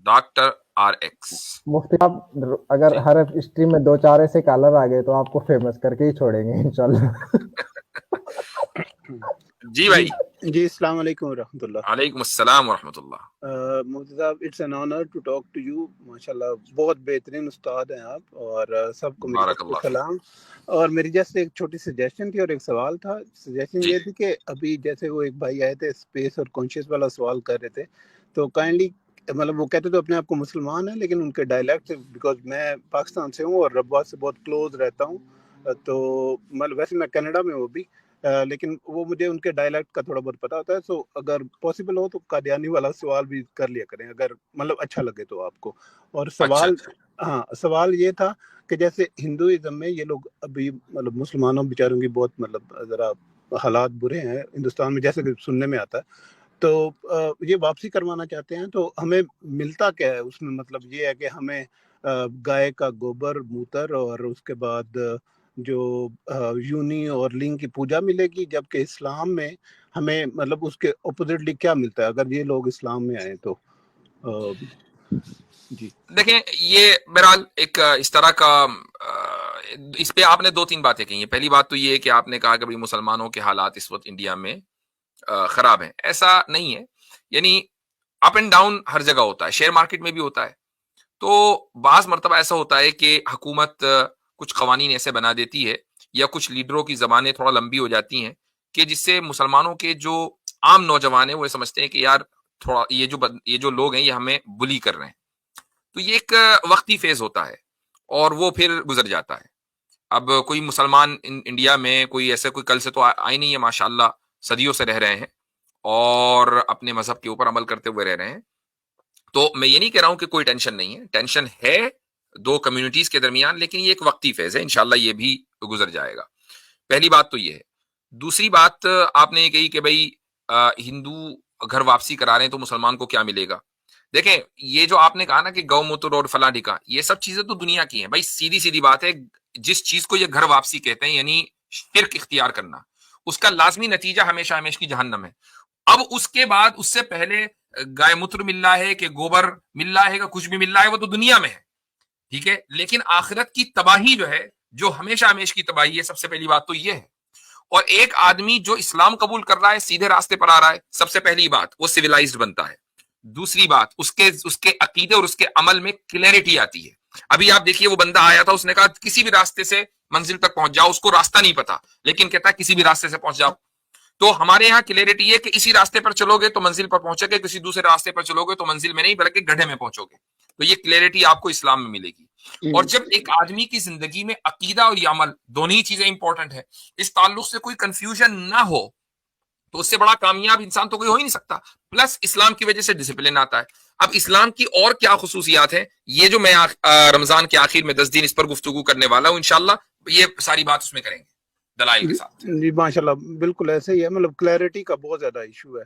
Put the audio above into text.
Doctor are x. مفتی صاحب اگر جی ہر stream میں 2-4 ایسے کالر آ گئے تو آپ کو فیمس کر کے ہی چھوڑیں گے انشاءاللہ. جی بھائی. جی السلام علیکم ورحمۃ اللہ. وعلیکم السلام ورحمۃ اللہ. مفتی صاحب it's an honour to talk to you. ماشاءاللہ بہت بہترین استاد ہیں آپ, اور سب کو میری بارک طرف سے اللہ فیک. سلام. اور میری جیسے ایک چھوٹی سجیشن تھی اور ایک سوال تھا. سجیشن جی یہ تھی کہ ابھی جیسے وہ ایک بھائی آئے تھے اسپیس اور کانشیس والا سوال کر رہے تھے, تو کائنڈلی مطلب وہ کہتے تو اپنے آپ کو مسلمان ہیں, لیکن ان کے ڈائلیکٹ, بیکاز میں پاکستان سے ہوں اور ربوات سے بہت کلوز رہتا ہوں, تو مطلب ویسے میں کینیڈا میں ہوں بھی, لیکن وہ مجھے ان کے ڈائلیکٹ کا تھوڑا بہت پتا ہوتا ہے. سو اگر پاسبل ہو تو قادیانی والا سوال بھی کر لیا کریں, اگر مطلب اچھا لگے تو آپ کو. اور اچھا سوال, اچھا. ہاں سوال یہ تھا کہ جیسے ہندوازم میں یہ لوگ ابھی مطلب مسلمانوں بیچاروں کی بہت مطلب ذرا حالات برے ہیں ہندوستان میں, جیسے کہ سننے میں آتا ہے, تو یہ واپسی کروانا چاہتے ہیں. تو ہمیں ملتا کیا ہے اس میں؟ مطلب یہ ہے کہ ہمیں گائے کا گوبر, موتر, اور اس کے بعد جو یونی اور لنگ کی پوجا ملے گی, جبکہ اسلام میں ہمیں مطلب اس کے اپوزٹلی کیا ملتا ہے اگر یہ لوگ اسلام میں آئیں تو؟ جی دیکھیں یہ بہرحال ایک اس طرح کا اس پہ آپ نے 2-3 باتیں کہی ہیں. پہلی بات تو یہ ہے کہ آپ نے کہا کہ بھائی مسلمانوں کے حالات اس وقت انڈیا میں خراب ہیں. ایسا نہیں ہے, یعنی اپ اینڈ ڈاؤن ہر جگہ ہوتا ہے, شیئر مارکیٹ میں بھی ہوتا ہے. تو بعض مرتبہ ایسا ہوتا ہے کہ حکومت کچھ قوانین ایسے بنا دیتی ہے یا کچھ لیڈروں کی زبانیں تھوڑا لمبی ہو جاتی ہیں کہ جس سے مسلمانوں کے جو عام نوجوان ہیں وہ سمجھتے ہیں کہ یار تھوڑا یہ جو لوگ ہیں یہ ہمیں بلی کر رہے ہیں. تو یہ ایک وقتی فیز ہوتا ہے اور وہ پھر گزر جاتا ہے. اب کوئی مسلمان انڈیا میں کوئی ایسے کوئی کل سے تو آئے نہیں ہے, ماشاءاللہ صدیوں سے رہ رہے ہیں اور اپنے مذہب کے اوپر عمل کرتے ہوئے رہ رہے ہیں. تو میں یہ نہیں کہہ رہا ہوں کہ کوئی ٹینشن نہیں ہے, ٹینشن ہے 2 کمیونٹیز کے درمیان, لیکن یہ ایک وقتی فیز ہے, انشاءاللہ یہ بھی گزر جائے گا. پہلی بات تو یہ ہے. دوسری بات آپ نے یہ کہی کہ بھائی ہندو گھر واپسی کرا رہے ہیں تو مسلمان کو کیا ملے گا. دیکھیں یہ جو آپ نے کہا نا کہ گو موتر اور فلاں ڈھکا, یہ سب چیزیں تو دنیا کی ہیں بھائی, سیدھی سیدھی بات ہے. جس چیز کو یہ گھر واپسی کہتے ہیں یعنی شرک اختیار کرنا, اس کا لازمی نتیجہ ہمیشہ ہمیشہ کی جہنم ہے. اب اس کے بعد اس سے پہلے گائے موتر مل رہا ہے کہ گوبر مل رہا ہے کہ کچھ بھی مل رہا ہے, وہ تو دنیا میں ہے, ٹھیک ہے, لیکن آخرت کی تباہی جو ہے, جو ہمیشہ ہمیشہ کی تباہی ہے, سب سے پہلی بات تو یہ ہے. اور ایک آدمی جو اسلام قبول کر رہا ہے, سیدھے راستے پر آ رہا ہے, سب سے پہلی بات وہ سویلائزڈ بنتا ہے. دوسری بات اس کے عقیدے اور اس کے عمل میں کلیئرٹی آتی ہے. ابھی آپ دیکھیے وہ بندہ آیا تھا, اس نے کہا کسی بھی راستے سے منزل تک پہنچ جاؤ, اس کو راستہ نہیں پتا لیکن کہتا ہے کسی بھی راستے سے پہنچ جاؤ. تو ہمارے یہاں کلیئرٹی ہے کہ اسی راستے پر چلو گے تو منزل پر پہنچو گے, کسی دوسرے راستے پر چلو گے تو منزل میں نہیں بلکہ گڈھے میں پہنچو گے. تو یہ کلیئرٹی آپ کو اسلام میں ملے گی. اور جب ایک آدمی کی زندگی میں عقیدہ اور یہ عمل دونوں ہی چیزیں امپورٹنٹ ہے, اس تعلق سے کوئی کنفیوژن نہ ہو, تو اس سے بڑا کامیاب انسان تو کوئی ہو ہی نہیں سکتا. پلس اسلام کی وجہ سے ڈسپلن آتا ہے. اب اسلام کی اور کیا خصوصیات ہیں, یہ جو میں رمضان کے آخر میں 10 دن اس پر گفتگو کرنے والا ہوں, انشاءاللہ یہ ساری بات اس میں کریں گے دلائل کے ساتھ. جی ماشاء اللہ بالکل ایسے ہی ہے. مطلب کلیئرٹی کا بہت زیادہ ایشو ہے.